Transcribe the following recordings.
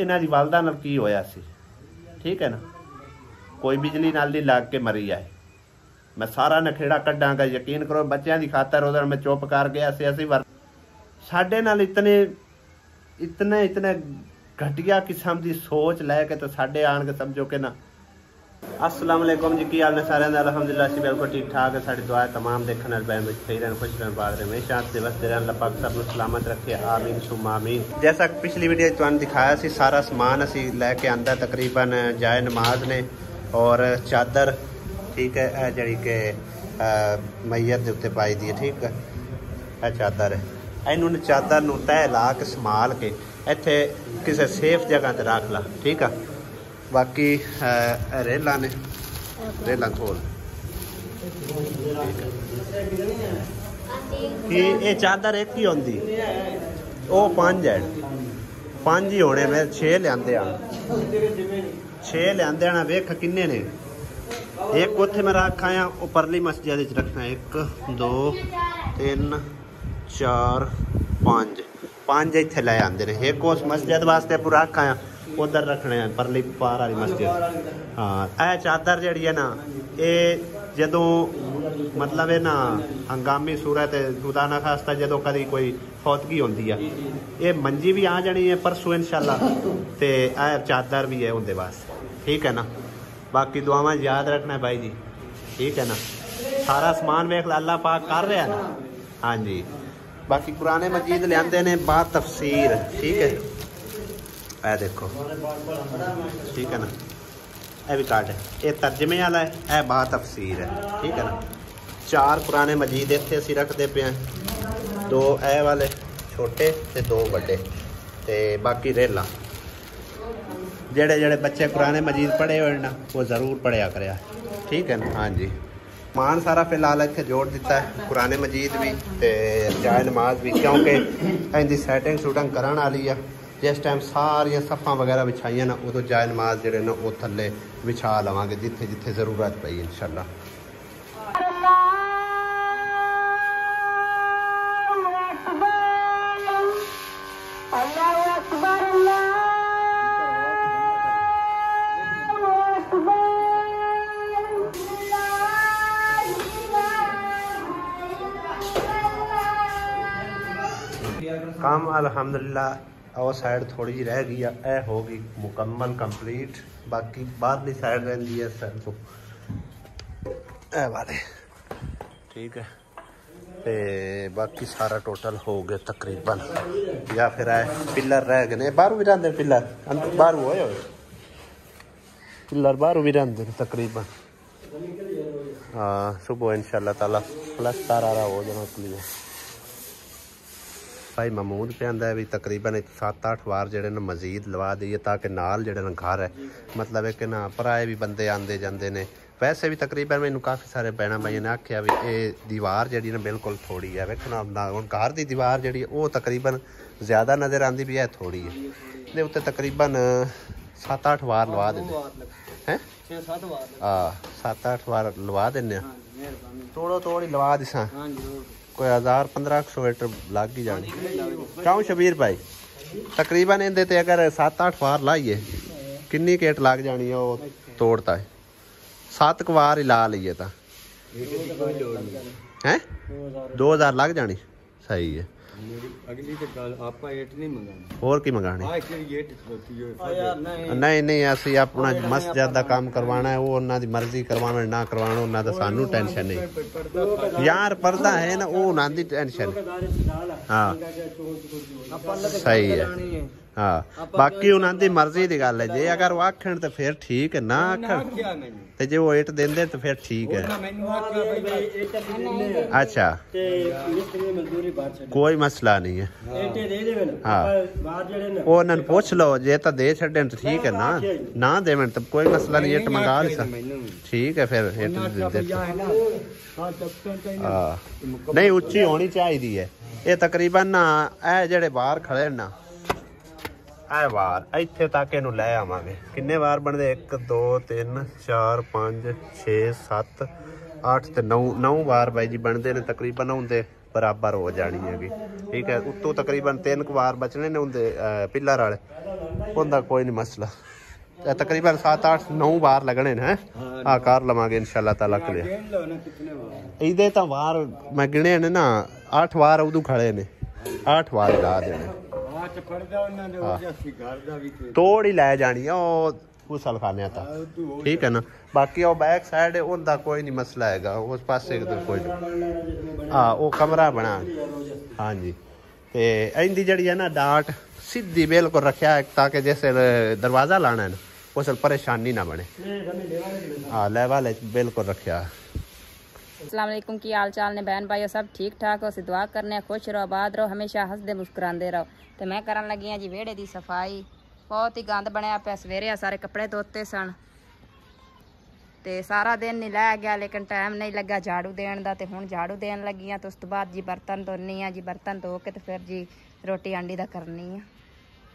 इन्हां दी वालदा नाल की होया सी, ठीक है ना। कोई बिजली नाल नहीं लग के मरी है। मैं सारा नखेड़ा कड्डांगा, यकीन करो बच्चों की खातर उधर मैं चुप कर गया सी। असी साडे नाल इतने इतने इतने घटिया किस्म की सोच लैके तो साडे आन के समझो कि ना। अस्सलाम वालेकुम जी, की हाल ने सारे अल्हम्दुलिल्लाह असीं बिल्कुल ठीक ठाक है। साडी दुआ तमाम देखने वाले बहन सही रहन, खुश रहन, बाद रहे, हमेशा हंसते वसते रहन, अल्लाह पाक सबनूं सलामत रखे, आमीन सुम्मा आमीन। जैसा पिछली वीडियो तुहानूं दिखाया सी, सारा समान असीं लैके आंदा तकरीबन जाए नमाज ने और चादर, ठीक है, यह जी कि मैयत के उत्ते पाई दी है, ठीक है। यह चादर है, इन्होंने चादर नूं तह ला के संभाल के इत्थे किसी सेफ जगह ते रख ला, ठीक है। बाकी रेला ने रेला खोल कि ये चादर एक ही होंदी, वो 5 है, 5 ही होने, मैं 6 लियांदे आ, 6 लियांदे आना। वेख किन्ने ने, एक उत्थे मैं रखा आ, वो परली मस्जिद रखना, 1 2 3 4 5 इत्थे लै आंदे ने। एक उस मस्जिद वास्ते पूरा रखा आ, उधर रखने हैं परली पार वाली मस्जिद। हाँ, यह चादर जी है ना, ये जदों मतलब है ना हंगामी सूरत खुदा ना खास्ता जदों कभी कोई फौतगी होती है, ये मंजी भी आ जानी है परसों इंशाल्लाह, तो यह चादर भी है उनके वास्ते, ठीक है ना। बाकी दुआवां याद रखना है भाई जी, ठीक है ना। सारा समान वेख अल्लाह पाक कर रहा है ना। हाँ जी, बाकी कुरान मजीद लियाते ने बा तफसीर, ठीक है। यह देखो, ठीक है ना, यह भी कार्ड है, ये तर्जमे वाला है, यह बा तफसीर है, ठीक है ना। 4 कुरान मजीद इत्थे असीं रखते पे हैं, 2 ए वाले छोटे ते 2 बड़े, ते बाकी रेला। जेड़े जेड़े बच्चे कुरान मजीद पढ़े हुए ना वो ज़रूर पढ़िया करें, ठीक है ना। हाँ जी, मान सारा फिलहाल इत्थे जोड़ दिता है, कुरान मजीद भी ते जाए नमाज भी, क्योंकि इनकी सैटिंग शूटिंग करन वाली है। जिस टाइम सारिया सफ़ा वगैरह बिछाइया ना, उदों जाए नमाज जोड़े ना वो थले बिछा लवांगे जिथे जिथे ज़रूरत पई इंशाल्लाह। काम अल्हम्दुलिल्लाह, और साइड थोड़ी जी रह गई है, यह होगी मुकम्मल कंप्लीट। बाकी बाहरली साइड रही है सर ए वाले, ठीक है। ते बाकी सारा टोटल हो गया तकरीबन, या फिर पिलर रह गए, बाहरों भी रहते पिलर, बाहर होए पिलर बाहरों भी रहते तकरीबन। हाँ, सुबह इंशाल्लाह ताला प्लस्तर आ रहा हो जाना क्लियर। भाई महमूद पे आंदा है भी तकरीबन 7-8 वार जेडे ना मजीद लवा दईए, ताकि नाल जेडे ना घर है, मतलब है कि ना पराए भी बंदे आंदे जांदे ने। वैसे भी तकरीबन मैनू काफ़ी सारे भैन भाइयों ने आख्या भी ये दीवार जी ना बिल्कुल थोड़ी है, वेखना हुण घर की दीवार जी वो तकरीबन ज़्यादा नज़र आती भी है, थोड़ी है। ये उत्ते तकरीबन 7-8 वार लवा देंगे हैं, 7-8 वार लवा दें, थोड़ी लवा दिसा, कोई 1000-1500 मीटर लग ही जानी। क्यों शबीर भाई, तकरीबन इहदे ते अगर 7-8 वार लाइए किन्नी गेट लग जानी है, वो तोड़ता है 7 वार ही ला लीए तो हैं 2000 लग जानी, सही है। अगली आप नहीं मंगानी, और की मंगानी नहीं नहीं, असी अपना मस्जिद का काम करवाना है, वो उन्होंने मर्जी करवाना ना करवाना, उन्होंने सानू टेंशन नहीं यार, पर्दा है ना वो उन्होंने टेंशन। हाँ सही है, हाँ बाकी उन्होंने मर्जी की गल है, जे अगर वो आखन तो फिर ठीक है, ना आखन तो जे वो इट देंदे तो फिर ठीक है। अच्छा कोई मसला नहीं है, हाँ वो उन्होंने पूछ लो, जे तो दे छड़े तो ठीक है, ना देवन तो कोई मसला नहीं, इट मंगा ली ठीक है, फिर इट नहीं उच्ची होनी चाहिए है। ये तकरीबन ना ए जेड़े बाहर खड़े ना ए वार इत्थे तक इनू लै आवांगे, किन्ने वार बनदे 1 2 3 4 5 6 7 8 ते 9 वार बाई जी बनते ने तकरीबन होंदे बराबर हो जानी हैगी। ठीक है, उत्तों तकरीबन 3 वार बचने ने उनके पिलर वाले, उनका कोई नहीं मसला। तकरीबन 7, 8, 9 वार लगने हैं। हाँ कार लवांगे इंशाल्लाह ताला क्लियर। इधे तो वार मैं गिने ने ना 8 वार उदू खड़े ने, 8 वार ला देने। तोड़ ही लै जानी है घुसल खाने था। ठीक है ना, बाकी वो बैक साइड है उनका कोई नहीं मसला हैगा, उस पासे तो कोई नहीं। हाँ वो कमरा बना। हाँ जी, ते इंदी जड़ी है ना डाट सीधी बिल्कुल रखा है ताकि जैसे दरवाजा लाना है ना उस परेशानी ना बने। हाँ लेवल बिल्कुल रखा है। अस्सलाम वालेकुम, की हाल चाल ने बहन भाई सब ठीक ठाक हो? असं दुआ करने खुश रहो, आबाद रहो, हमेशा हसदे मुस्कुराते रहो। तो मैं करन लगी हाँ जी वेड़े की सफाई। बहुत ही गंद बनया पे, सवेरे सारे कपड़े धोते सन ते सारा दिन नहीं लै गया, लेकिन टाइम नहीं लगा झाड़ू देने का। तो हुण झाड़ू देन लगी हाँ, तो उस तो बाद जी बर्तन धोनी हाँ जी, बर्तन धो के तो फिर जी रोटी आंडी का करनी है।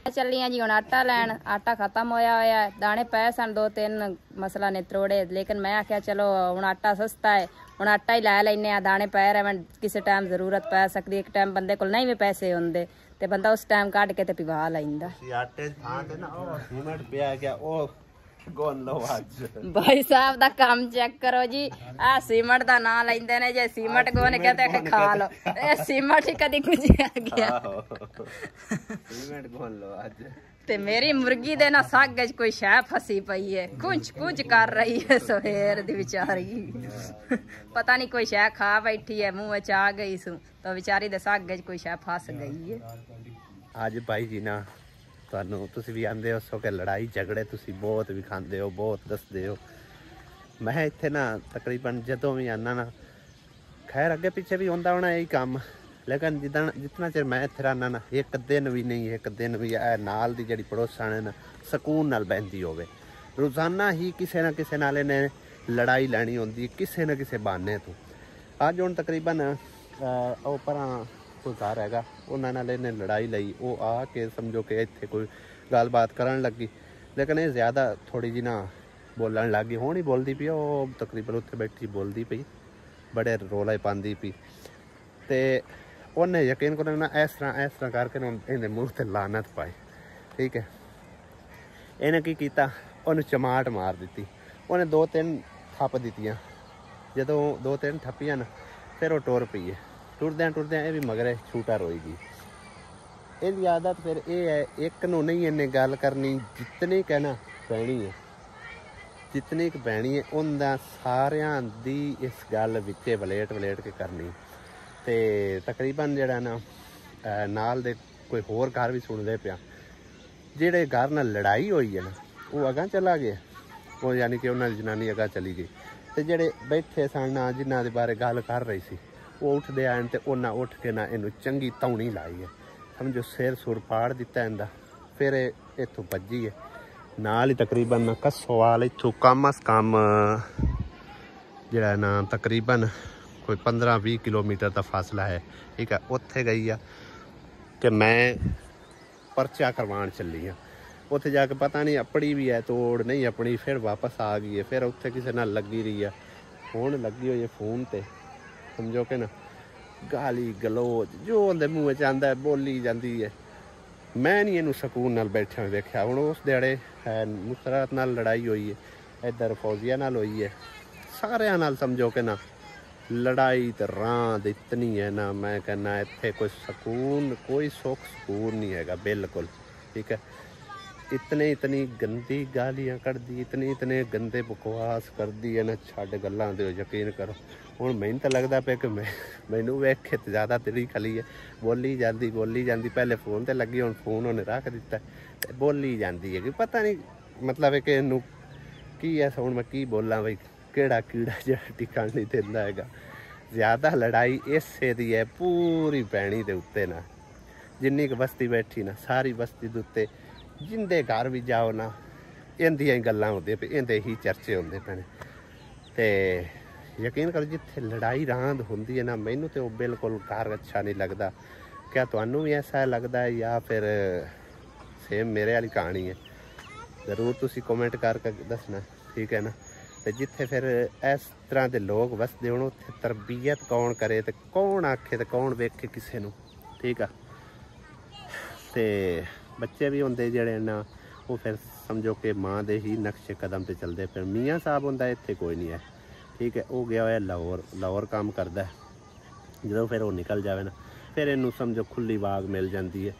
चली हाँ जी हुण आटा लैन, आटा खत्म होया होया, दाने पे सन 2-3 मसला ने त्रोड़े, लेकिन मैं आख्या चलो हुण आटा सस्ता है, हुण आटा ही लै लैने आ। दाने पै रहे किसी टाइम जरूरत पै सकती, एक टाइम बंदे को नहीं भी पैसे होंगे तो बंदा उस टाइम कट के तो पिवा लैंदा। भाई साहब दा काम चेक करो जी, आ सीमेंट दा ना लेंदे ने, जे सीमेंट गोन कहते खा लो, ए सीमेंट ही कदी कुछ आ गया। सीमेंट गोन लो आज। ते मेरी मुर्गी दे ना साग च कोई शै फसी पई है, कुछ कुछ कर रही है सवेर दी बेचारी। पता नहीं कोई शै खा बैठी है, मुंह च आ गई सू तो बेचारी दे साग च कोई शै फस गई है। आज भाई जी ना तुसी भी आंदे हो सो के लड़ाई झगड़े तुसी बहुत भी खांदे हो, बहुत दसदे हो। मैं इत्थे ना तकरीबन जदों भी आना ना, खैर अगे पीछे भी होंदा होना यही काम, लेकिन जितना चिर मैं इत्थे रहना ना एक दिन भी नहीं, एक दिन भी नाल दी जड़ी पड़ोसन है ना सकून नाल बहंदी होवे। रोजाना ही किसी ना किसी नाल ने लड़ाई लैनी होंदी किसी न किसी बहाने तो। अज हुण तकरीबन ओ परां कोई घर हैगा उन्होंने ने लड़ाई लई, वो आके समझो कि इत्थे कोई गलबात करन लगी, लेकिन ये ज़्यादा थोड़ी जी ना बोलन लग गई। हुण ही बोलती पई, वो तकरीबन उत्थे बैठी बोलती पई, बड़े रौले पांदी पई, ते उन्हें यकीन करो ना इस तरह करके ना इन्हें मुँह ते लानत पाई। ठीक है, इन्हें की कीता, उन्हें चमाट मार दी, उन्हें 2-3 थप दित्तियां। जदों 2-3 ठप्पियां ना फिर वो टुर पई है। टुरद्या ये भी मगरे छूटा रोएगी। इसकी आदत फिर ये है, एक नू नहीं इन्हें गल करनी, जितनी कहना पैनी है, जितनी क पैनी है उनका सारियां दी इस गल विचे वलेट के करनी। ते तकरीबन जड़ा ना नाल दे कोई होर घर भी सुनते पिया, जेड़े घर नाल लड़ाई हुई है ना वो अगां चला गया, वो यानी कि उन्होंने जनानी अगां चली गई, ते जेड़े बैठे सन जिन्हां दे बारे गल कर रही सी वो उठते आए तो उन्हें उठ के ना इनू चंगी तौनी लाई है, समझो सिर सुर फाड़ दिता इनका। फिर इतों भजी है नाल ही तकरीबन कसोवाल इतों कम अज कम जरा ना तकरीबन कोई 15-20 किलोमीटर का फासला है। ठीक है, उत्थे गई है कि मैं परचा करवान चली हाँ, उत्थे जाके पता नहीं अपनी भी है तोड़ नहीं अपनी, फिर वापस आ गई है, फिर उत्थे किसी नाल लगी रही है, फोन लगी हुई है, फोन ते समझो कि ना गाली गलोच जो उनके मूँह च आंदा है बोली जाती है। मैं नहीं इनू सकून नाल बैठे हुए देखा। हुण उस दिहाड़े नुसरत नाल लड़ाई हुई है, इधर फौजिया नाल हुई है, सारियां नाल समझो कि ना लड़ाई तो रांद इतनी है ना, मैं कहना इत्थे कोई सकून कोई सुख सकून नहीं हैगा बिल्कुल। ठीक है, इतनी गंदी गालियां कढ़दी, इतने गंदे बकवास करदी है ना, छड्ड गल्लां दे यकीन करो। हुण मैनूं तो लगता पे कि मैनू वेख के ज़्यादा तिड़ी खली है, बोली जाती पहले फोन ते लगी, हुण फोन उन्हें रख दिता ते बोली जाती है कि पता नहीं मतलब है कि इनू की है। हुण मैं की बोलां बई केड़ा कीड़ा जिहड़ा टिकण नहीं दिंदा हैगा। ज़्यादा लड़ाई इसे दी है पूरी पैणी दे उत्ते ना, जिन्नी क बस्ती बैठी ना सारी बस्ती दे उत्ते जिंदे घर भी जाओ ना इंदियां ही गल्लां होंदियां पे, इंदे ही चर्चे होंदे पे। ते यकीन करो जिथे लड़ाई रांद होंदी है ना, मैनू तो बिल्कुल घर अच्छा नहीं लगता। क्या तुहानू भी ऐसा लगता है या फिर सेम मेरे वाली कहानी है? ज़रूर तुसी कमेंट करके दसना। ठीक है ना, ਤੇ ਜਿੱਥੇ ਫਿਰ ਇਸ ਤਰ੍ਹਾਂ ਦੇ ਲੋਕ ਵਸਦੇ ਹੋਣ ਉੱਥੇ ਤਰਬੀਅਤ ਕੌਣ ਕਰੇ ਤੇ ਕੌਣ ਆਖੇ ਤੇ ਕੌਣ ਵੇਖੇ ਕਿਸੇ ਨੂੰ, ਠੀਕ ਆ। ਤੇ ਬੱਚੇ ਵੀ ਹੁੰਦੇ ਜਿਹੜੇ ਨਾ ਉਹ ਫਿਰ ਸਮਝੋ ਕਿ ਮਾਂ ਦੇ ਹੀ ਨਕਸ਼ੇ ਕਦਮ ਤੇ ਚੱਲਦੇ। ਫਿਰ ਮੀਆਂ ਸਾਹਿਬ ਹੁੰਦਾ ਇੱਥੇ ਕੋਈ ਨਹੀਂ ਹੈ, ਠੀਕ ਹੈ। ਉਹ ਗਿਆ ਹੋਇਆ ਲਾਹੌਰ ਕੰਮ ਕਰਦਾ। ਜਦੋਂ ਫਿਰ ਉਹ ਨਿਕਲ ਜਾਵੇ ਨਾ ਫਿਰ ਇਹਨੂੰ ਸਮਝੋ ਖੁੱਲੀ ਬਾਗ ਮਿਲ ਜਾਂਦੀ ਹੈ।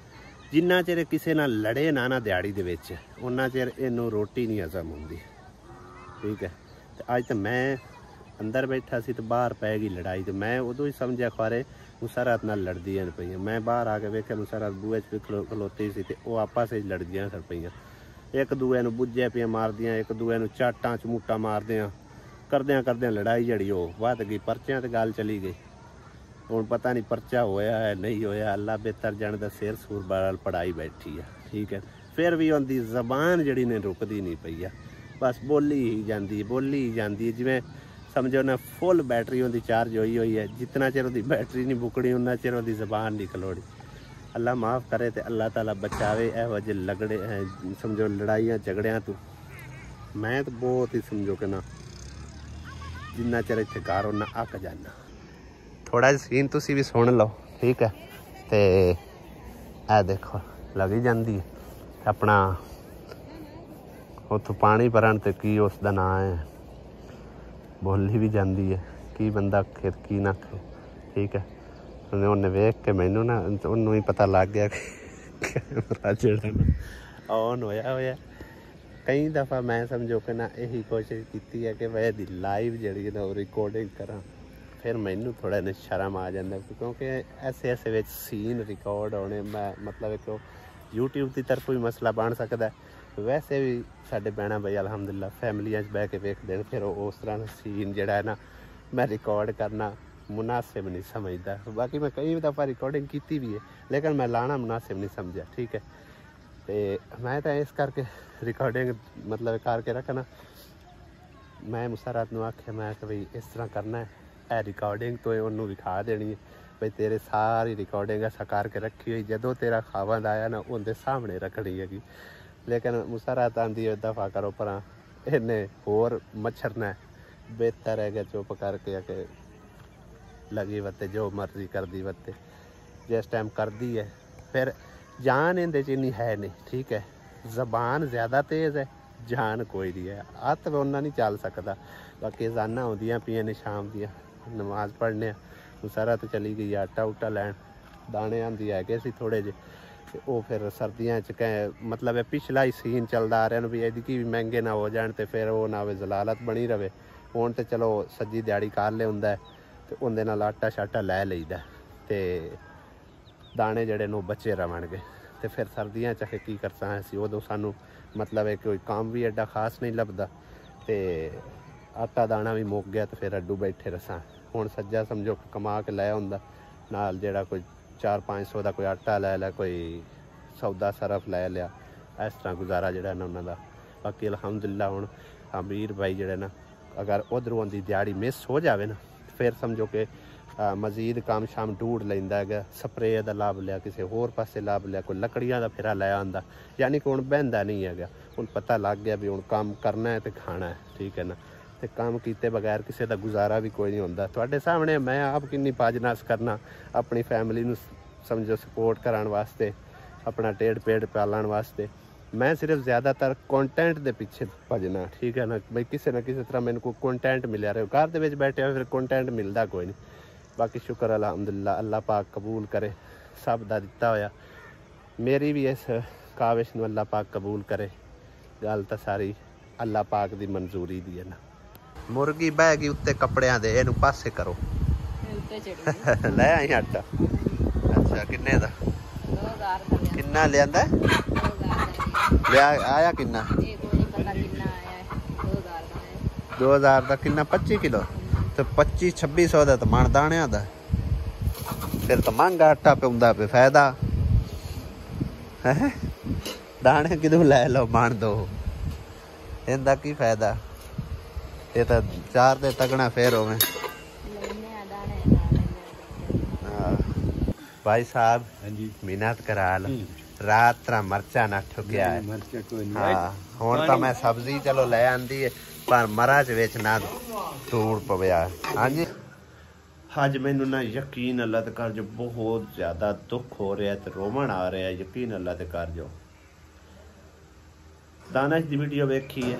ਜਿੰਨਾ ਚਿਰ ਕਿਸੇ ਨਾਲ ਲੜੇ ਨਾ ਦਿਹਾੜੀ ਦੇ ਵਿੱਚ ਉਹਨਾਂ ਚਿਰ ਇਹਨੂੰ ਰੋਟੀ ਨਹੀਂ ਹਜ਼ਮ ਹੁੰਦੀ, ਠੀਕ ਹੈ। ਤੇ ਅੱਜ ਤਾਂ ਮੈਂ ਅੰਦਰ ਬੈਠਾ ਸੀ ਤੇ ਬਾਹਰ ਪੈ ਗਈ ਲੜਾਈ, ਤੇ ਮੈਂ ਉਦੋਂ ਹੀ ਸਮਝਿਆ ਖਾਰੇ ਮੁਸਰਤ ਨਾਲ ਲੜਦੀਆਂ ਪਈਆਂ। ਮੈਂ ਬਾਹਰ ਆ ਕੇ ਵੇਖਿਆ ਮੁਸਰਤ ਬੂਹੇ 'ਚ ਖਲੋਤੀ ਸੀ ਤੇ ਉਹ ਆਪਸ ਵਿੱਚ ਲੜਦੀਆਂ ਸਰ ਪਈਆਂ, ਇੱਕ ਦੂਏ ਨੂੰ ਬੁੱਝੇ ਪਿਆ ਮਾਰਦੀਆਂ, ਇੱਕ ਦੂਏ ਨੂੰ ਚਾਟਾਂ ਚਮੂਟਾਂ ਮਾਰਦਿਆਂ ਕਰਦਿਆਂ ਲੜਾਈ ਜਿਹੜੀ ਉਹ ਵੱਧ ਗਈ। ਪਰਚਿਆਂ ਤੇ ਗੱਲ ਚਲੀ ਗਈ। ਹੁਣ ਪਤਾ ਨਹੀਂ ਪਰਚਾ ਹੋਇਆ ਹੈ ਨਹੀਂ ਹੋਇਆ, ਅੱਲਾ ਬਿਹਤਰ ਜਾਣਦਾ। ਸਿਰ ਸੂਰ ਬਾਲ ਪੜਾਈ ਬੈਠੀ ਆ, ਠੀਕ ਹੈ। ਫਿਰ ਵੀ ਉਹਦੀ ਜ਼ਬਾਨ ਜਿਹੜੀ ਨੇ ਰੁਕਦੀ ਨਹੀਂ ਪਈ ਆ, ਬਸ ਬੋਲੀ ਹੀ ਜਾਂਦੀ ਜਿਵੇਂ ਸਮਝੋ ਨਾ ਫੁੱਲ ਬੈਟਰੀ ਉਹਦੀ ਚਾਰਜ ਹੋਈ ਹੈ। ਜਿੰਨਾ ਚਿਰ ਉਹਦੀ ਬੈਟਰੀ ਨਹੀਂ ਮੁੱਕਣੀ ਉਹਨਾਂ ਚਿਰ ਉਹਦੀ ਜ਼ਬਾਨ ਨਹੀਂ ਖਲੋੜੀ। ਅੱਲਾ ਮਾफ़ करे तो अल्लाह ताला बचावे ਇਹੋ ਜਿਹੇ ਲਗੜੇ समझो लड़ाइयाँ झगड़ियाँ तो। मैं तो बहुत ही समझो कि ना जिन्ना चਿਰ ਇੱਥੇ ਘਰ ਉਹਨਾਂ ਅੱਕ ਜਾਣਾ। थोड़ा जिहा सीन तुसी भी सुन लो, ठीक है। तो ਇਹ देखो लगी जाती है अपना ਉੱਥੋਂ पानी भरन तो की उसका नाम है, बोली भी जाती है की बंदा आखे की ना आखे, ठीक है। ਉਹਨੇ ਵੇਖ ਕੇ ਮੈਨੂੰ ਨਾ ਉਹਨੂੰ ਹੀ ਪਤਾ ਲੱਗ ਗਿਆ ਕਿ ਕੈਮਰਾ ਜਿਹੜਾ ਨਾ ਔਨ ਹੋਇਆ। ਕਈ ਦਫਾ ਮੈਂ ਸਮਝੋ ਕਿ ਨਾ ਇਹੀ ਕੋਸ਼ਿਸ਼ ਕੀਤੀ ਹੈ ਕਿ ਮੈਂ ਇਹਦੀ ਲਾਈਵ ਜਿਹੜੀ ਨਾ ਉਹ ਰਿਕਾਰਡਿੰਗ ਕਰਾਂ। ਫਿਰ ਮੈਨੂੰ ਥੋੜ੍ਹਾ ਜਿਹਾ ਸ਼ਰਮ ਆ ਜਾਂਦਾ ਕਿਉਂਕਿ ਐਸੇ ਵਿੱਚ ਸੀਨ ਰਿਕਾਰਡ ਹੋਣੇ। ਮੈਂ ਮਤਲਬ ਇੱਕ YouTube ਦੀ ਤਰਫੋਂ ਵੀ ਮਸਲਾ ਬਣ ਸਕਦਾ, ਵੈਸੇ ਵੀ ਸਾਡੇ ਭੈਣਾਂ ਬਈ ਅਲਹਮਦੁਲਿਲਾ ਫੈਮਲੀਆਂ 'ਚ ਬਹਿ ਕੇ ਵੇਖਦੇ ਨੇ। ਫਿਰ ਉਸ ਤਰ੍ਹਾਂ ਦਾ ਸੀਨ ਜਿਹੜਾ ਹੈ ਨਾ ਮੈਂ ਰਿਕਾਰਡ ਕਰਨਾ मुनासिब नहीं समझता। बाकी मैं कई दफ़ा रिकॉर्डिंग की भी है लेकिन मैं लाना मुनासिब नहीं समझा, ठीक है। तो मैं तो इस करके रिकॉर्डिंग मतलब करके रखना। मैं मुसरत नूं आख्या मैं कि बई इस तरह करना है, यह रिकॉर्डिंग तो उन्होंने विखा देनी है बई तेरे सारी रिकॉर्डिंग ऐसा करके रखी हुई, जदों तेरा खावंद आया ना उनके सामने रखनी हैगी। लेकिन मुसरत आंदी है दफ़ा करो पर इन्हें होर मच्छरना है, बेहतर है कि चुप करके कि लगी वत्ते जो मर्जी कर दी वत्ते जिस टाइम कर दी है। फिर जान इंदे च इन्नी है नहीं, ठीक है। जबान ज़्यादा तेज़ है, जान कोई नहीं है। हत्थ उन्ना नहीं चल सकता। बाकी जाना आउंदियां पियां ने शाम दियां नमाज पढ़ने। मुसरत चली गई आटा उटा लैन, दाने आंदी है गए सी थोड़े जे। वो फिर सर्दियां च कह मतलब पिछला ही सीन चलता आ रहा भी एदकी भी महंगे ना हो जाए तो फिर वो ना जलालत बनी रहे। हुण तो चलो सज्जी दिहाड़ी कर ले हुंदा है तो उनके नाल आटा शाटा लै लईदा ते दाने जड़े नो बचे रहणगे। तो फिर सर्दियां च की करसा असीं उदों सानू मतलब है कोई काम भी एडा खास नहीं लभदा ते आटा दाना भी मुक गया तो फिर अड्डू बैठे रसां। हुण सज्जा समझो कमा के लै हुंदा नाल जेड़ा कोई 400-500 का कोई आटा लै लिया, कोई सौदा सरफ लै लिया, इस तरह गुजारा जेड़ा ना उन्हां दा। बाकी अलहमदुलिल्लाह हुण अमीर भाई जेड़ा ना अगर उधरों दी दिहाड़ी मिस हो जाए ना फिर समझो कि मजीद काम शाम ढूंढ लैंदा है। स्प्रे का लाभ लिया, किसी होर पासे लाभ लिया, कोई लकड़ियां का फिरा लै आंदा, यानी कि हुण बहंदा नहीं है। हुण पता लग गया भी हुण काम करना है तो खाना है, ठीक है ना। तो काम किए बगैर किसी का गुजारा भी कोई नहीं होंदा। तुहाडे सामने मैं आप किन्नी पाजनास करना अपनी फैमिली नूं समझो सपोर्ट कराने वास्ते, अपना ढेड पेट पालण वास्ते। मैं सिर्फ ज़्यादातर कंटेंट के पीछे भजना, ठीक है ना। बई किसी ना किसी तरह मैंने कोई कंटेंट मिलया रहे। घर दे विच बैठे हो फिर कंटेंट मिलता कोई नहीं। बाकी शुक्र अलहमदुलिल्लाह अल्लाह पाक कबूल करे सब दा दिता होया। मेरी भी इस काविश नूं अल्लाह पाक कबूल करे। गल तो सारी अल्लाह पाक दी मंजूरी दी है ना। मुर्गी बह गई उत्ते कपड़ियां दे, इहनूं पासे करो ले आई आटा। अच्छा किन्ने दा? 2000 दा। किन्ना लियांदा लिया आया किन्ना? 2000 का किन्ना? 25 किलो। तो 2500-2600 का तो मन दाणिया दा। फिर तो महंगा आटा पौंदा पे फायदा है। दाने किदों लै लो मन दो, इनका की फायदा। ये तो 4 दे तगना फिर होवे। भाई साहब मेहनत करा लो, रात तरह मरचा ना ठुकिया है। मरचा कोई नहीं हाँ हुण तो मैं सब्जी चलो ले आंदी है पर मरा च विच ना तूड़ पविया। हाँ जी अज मैनू ना यकीन अल्लाह ते कर जो बहुत ज़्यादा दुख हो रहा है तो रोमन आ रहा है। यकीन अल्लाह ते कर जो दानिश दी वीडियो वेखी है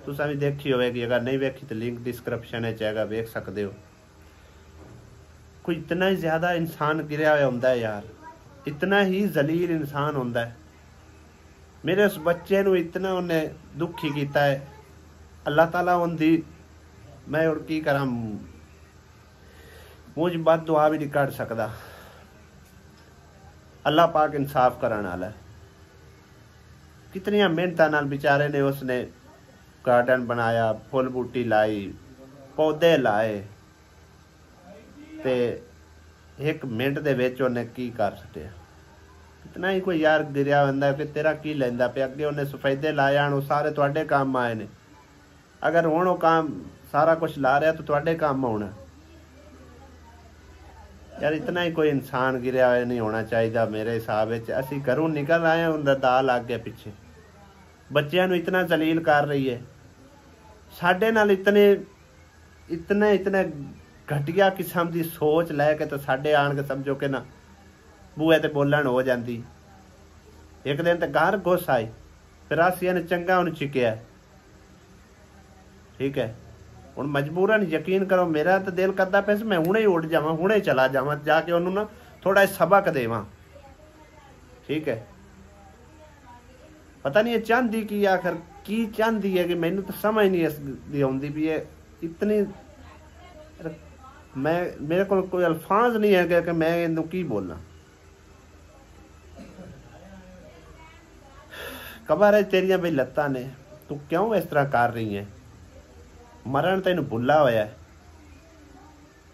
तुसां भी देखी होगी, अगर नहीं वेखी तो लिंक डिस्क्रिप्शन है हैगा, वेख सकते हो। कोई इतना ही ज़्यादा इंसान गिरया हुआ होंदा है यार, इतना ही जलील इंसान होंदा है। मेरे उस बच्चे नू इतना उन्हें दुखी किया है। अल्लाह ताला उनकी मैं और की करा मुझ बद दुआ भी नहीं कढ़ सकता। अल्लाह पाक इंसाफ करने वाला है। कितनियां मेहनतां नाल बेचारे ने उसने गार्डन बनाया, फुल बूटी लाई, पौधे लाए ते एक मिनट दे विच उन्हें की कर सटिया। इतना ही कोई यार गिरिया होंदा कि तेरा की लैंदा पे अगे उन्हें सफेदे लाए आण, सारे तुहाडे काम आए ने। अगर हुण वो काम सारा कुछ ला रहा तो तुहाडे काम आउणा यार। इतना ही कोई इंसान गिरिया हुआ नहीं होना चाहिए मेरे हिसाब से। असी घरों निकल आए उनका दा लग गया पीछे, बच्चों नू इतना जलील कर रही है। साडे नाल इतने इतने इतने घटिया किस्म की सोच लैके तो साडे आन के समझो कि ना बूहे ते बोलन हो जाती। एक दिन तो घर घुस आई, फिर आसिया ने चंगा उन्हें चिकिया। ठीक है हुण मजबूरन यकीन करो मेरा तो दिल करता पे मैं हुणे ही उड़ जावां, हुणे चला जावां, जाके उन्होंने ना थोड़ा सबक देवां। ठीक है पता नहीं ये चाहती की आखिर की चाहती है कि मैनू तो समझ नहीं आती भी ये इतनी मैं मेरे को कोई अल्फाज नहीं है कि मैं इनू की बोलना। कबर है तेरिया बई लत्तां ने, तू क्यों इस तरह कर रही है? मरण तेन भुला होया है।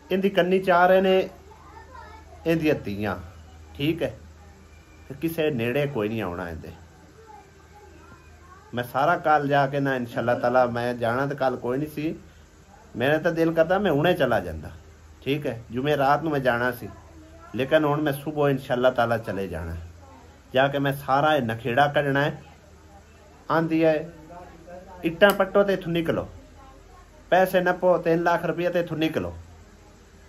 इनकी कन्नी चाह रहे ने इहदियां धीआं। ठीक है किसे नेड़े कोई नहीं आना इहदे। मैं सारा कल जाके ना इंशाअल्लाह ताला मैं जाना तो कल कोई नहीं सी, मेरा तो दिल करता मैं हुणे चला जाता। ठीक है जुमे रात में मैं जाना सी, लेकिन हुण मैं सुबह इंशाअल्लाह ताला चले जाना है। जाके मैं सारा नखेड़ा कढ़ना है। आंदी है इट्टां पट्टो तो इथों निकलो, पैसे नपो 3 लाख रुपये तो इथों निकलो।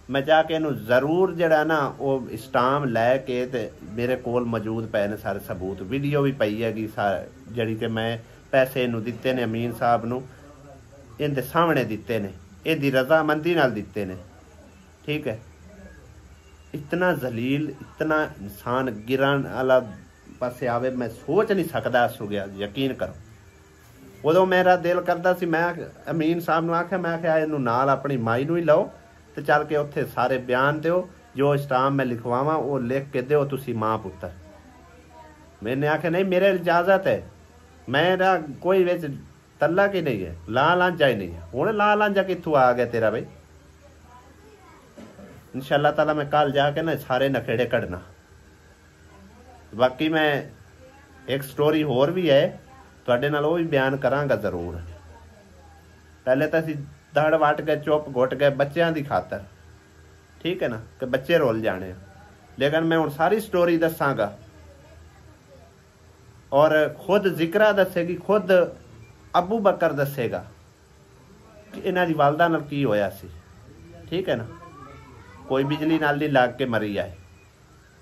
मैं जाके इनू जरूर जड़ा ना वो स्टाम लैके ते मेरे कोल मौजूद पे ने सारे सबूत, वीडियो भी पई हैगी जड़ी कि मैं पैसे इनू दिते ने अमीन साहब नू, इनके सामने दिते ने, इनकी रजामंदी नाल दिते ने। ठीक है इतना जलील इतना इंसान गिरन वाला पासे आवे मैं सोच नहीं सकता। सो गया यकीन करो उदों मेरा दिल करता सी मैं अमीन साहब नू आख्या, मैं आख्या इनू नाल अपनी माई नू ही लो तो चल के उत्थे सारे बयान दो, जो स्टाम मैं लिखवावा वो लिख के दो तुसी माँ पुत्र। मैंने आख्या नहीं मेरे इजाजत है, मेरा कोई विच तलक ही नहीं है, ला लांझा ही नहीं है। हुण ला लांझा कित्थों आ गया तेरा बई? इंशाअल्लाह ताला मैं कल जाके ना सारे नखेड़े कढ़ना। बाकी मैं एक स्टोरी होर भी है तुहाडे नाल वो भी बयान करांगा जरूर। पहले तो असीं दड़ वट गए, चुप घुट गए बच्चों की खातर। ठीक है ना कि बच्चे रुल जाने, लेकिन मैं हुण सारी स्टोरी दसांगा और खुद जिक्रा दसेगी, खुद अबू बकर दसेगा कि इन्हां दी वालदा नाल की होया सी। ठीक है ना कोई बिजली नाल नहीं लग के मरी आए।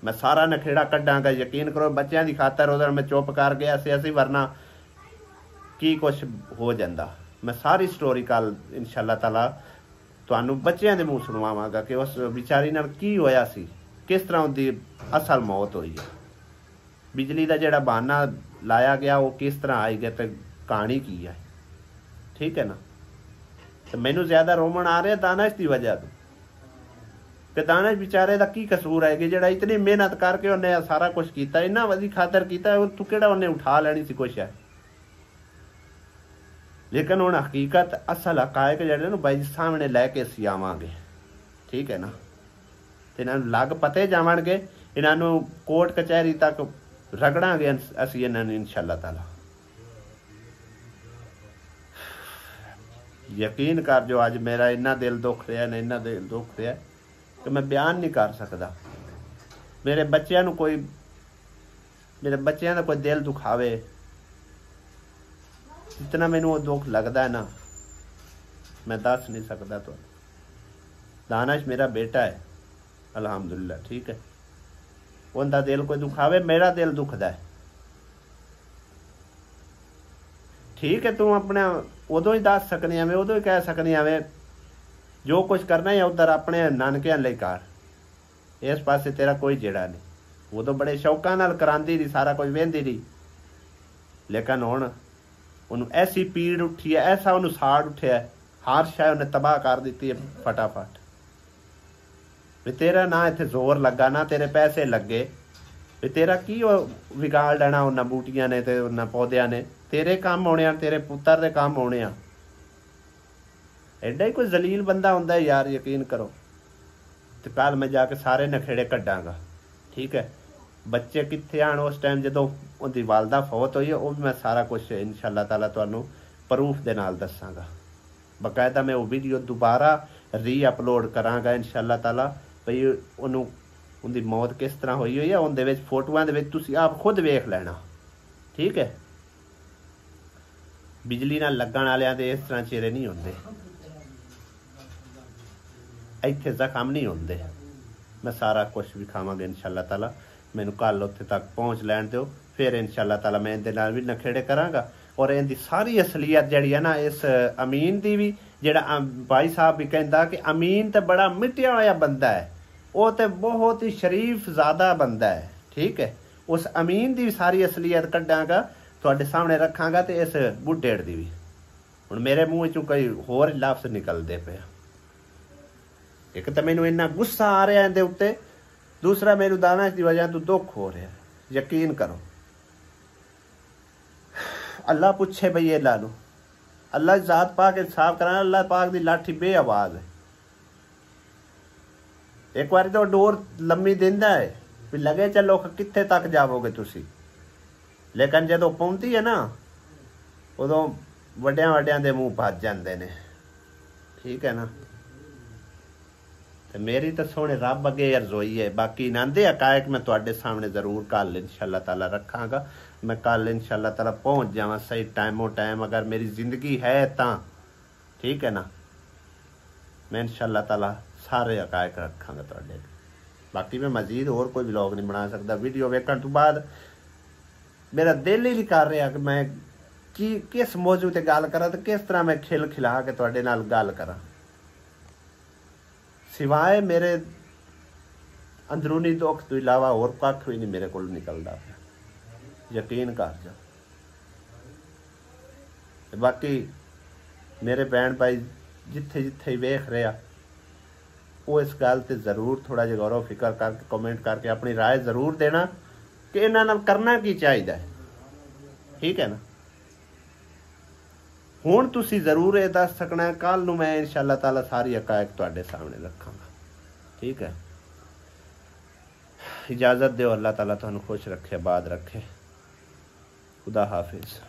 मैं सारा नखेड़ा कढ़ांगा यकीन करो बच्चों की खातर। उधर मैं चुप कर गया सी वरना की कुछ हो जाता। मैं सारी स्टोरी कल इंशाअल्लाह ताला तुहानू बच्चों के मुँह सुनवावांगा कि उस बेचारी नाल की होया सी, किस तरह उनकी असल मौत हुई है। बिजली का जिहड़ा बहाना लाया गया वो किस तरह आई गया तो कहानी की है। ठीक है ना तो मैनू ज्यादा रोमन आ रहा दानिश की वजह तो कि दानिश बेचारे का की कसूर है कि जिहड़ा इतनी मेहनत करके उन्हें सारा कुछ किया, इन्ना वधी खातर किया, तू किहड़ा उन्हें उठा लैनी सी कुछ है। लेकिन हुण हकीकत असल हकायक जिहड़े बाई सामने लैके असीं आवांगे। ठीक है ना ते इन्हां नूं लग पते जावणगे, इन्हां नूं कोर्ट कचहरी तक रगड़ांगे असीं इन्हां नूं इंशाअल्लाह ताला। यकीन कर जो अज मेरा इन्ना दिल दुख रहा है, इन्ना दिल दुख रहा कि मैं बयान नहीं कर सकता। मेरे बच्चों नूं कोई मेरे बच्चों का कोई दिल दुखावे, जितना मैनू दुख लगता है ना मैं दस नहीं सकता। तो दानिश मेरा बेटा है अल्हम्दुलिल्लाह, ठीक है, उनका दिल कोई दुखावे, मेरा दिल दुखदा है, ठीक है। तू अपने उदों ही दस सकनी है, उदों ही कह सकनी है जो कुछ करना है उधर अपने नानकिਆਂ ਲਈ कर, इस पासे तेरा कोई जेड़ा नहीं। उदों बड़े शौकां नाल करांदी रही, सारा कुछ वेंदी रही, लेकिन हुण उन्होंने ऐसी पीड़ उठी है, ऐसा उन्होंने साड़ उठिया है, हर शय उन्हें तबाह कर दी है फटाफट। भी तेरा ना इत्थे जोर लगा ना तेरे पैसे लगे, भी तेरा की विगाड़ लेना उन्होंने बूटिया ने ते उन्होंने पौधिया ने, तेरे काम होने, तेरे पुत्र के काम होने। एडा ही कोई जलील बंदा होंदा है यार, यकीन करो। तो कल मैं जाके सारे नखेड़े कड्डांगा, ठीक है। बच्चे कित्थे आन उस टाइम जो उनकी वालदा फौत हुई है, वो मैं सारा कुछ इंशाअल्लाह ताला तुहानू प्रूफ दे नाल दसांगा। बकायदा मैं वो वीडियो दोबारा री अपलोड करांगा इंशाअल्लाह ताला, भई उन्होंने उनकी मौत किस तरह हुई है, उनदे विच फोटोआं दे विच तुसीं आप खुद वेख लेना, ठीक है। बिजली नाल लगण वालियां दे इस तरह चेहरे नहीं होंदे, इत्थे जख्म नहीं होंदे। मैं सारा कुछ विखावांगा इंशाअल्लाह ताला, मैनू कल उत्थे तक पहुँच लैण दिओ, फिर इंशाअल्लाह ताला मैं इहदे नाल भी नखेड़े करांगा। और इहदी सारी असलीयत जिहड़ी है ना इस अमीन दी भी, जिहड़ा भाई साहब भी कहंदा कि अमीन तो बड़ा मिटिया होया बंदा है, वो तो बहुत ही शरीफ ज़्यादा बंदा है, ठीक है। उस अमीन की भी सारी असलीयत कड्डांगा, तुहाडे सामने रखांगा, तो इस बुढ़ेड़ की भी। हुण मेरे मूँह चों कोई होर लफ्ज़ निकलदे पे, एक तो मैनू इन्ना गुस्सा आ रहा इहदे उत्ते, दूसरा मेनू दानिश की वजह तो दुख हो रहा। यकीन करो अल्लाह पूछे भई ये ला लो, अल्लाह जात पाक इंसाफ कराना, अल्लाह पाक की लाठी बे आवाज़ है। एक बार तो डोर लम्मी देंदा है भी लगे चलो कित्थे तक जावोगे तुसी, लेकिन जो पहुंचती है ना उदों वड्डियां वड्डियां दे मूँह भज जाते हैं, ठीक है ना। तो मेरी तो सोने रब अगे अर्जोई है, बाकी इन्हां हकायक मैं तुहाडे सामने जरूर कल इंशाअल्लाह ताला रखांगा। मैं कल इंशाअल्लाह ताला पहुँच जावां सही टाइमों टाइम, अगर मेरी जिंदगी है तां, ठीक है ना। मैं इंशाअल्लाह ताला सारे हकायक रखांगा तुहाडे। बाकी मैं मजीद होर कोई व्लॉग नहीं बना सकता। वीडियो वेखण तो बाद मेरा दिल ही नहीं कर रहा कि मैं किस मौजू ते गल करा, तो किस तरह मैं खिल खिला के तुहाडे नाल गल करा, सिवाय मेरे अंदरूनी दुख तो इलावा होर कख भी नहीं मेरे को निकलता पाया, यकीन कर जा। बाकी मेरे भैन भाई जिथे जिथे वेख रहा, वो इस गल ते जरूर थोड़ा जिहा गौर फिक्र करके कमेंट करके अपनी राय जरूर देना कि इन्हां नाल करना की चाहिए, ठीक है ना। हुण तुसी जरूर ये दस सकना है, कल नूं मैं इंशाअल्लाह ताला सारी हकायक तुहाडे सामने रखांगा, ठीक है। इजाज़त दो, अल्लाह ताला तुहानूं खुश रखे, आबाद रखे। खुदा हाफिज़।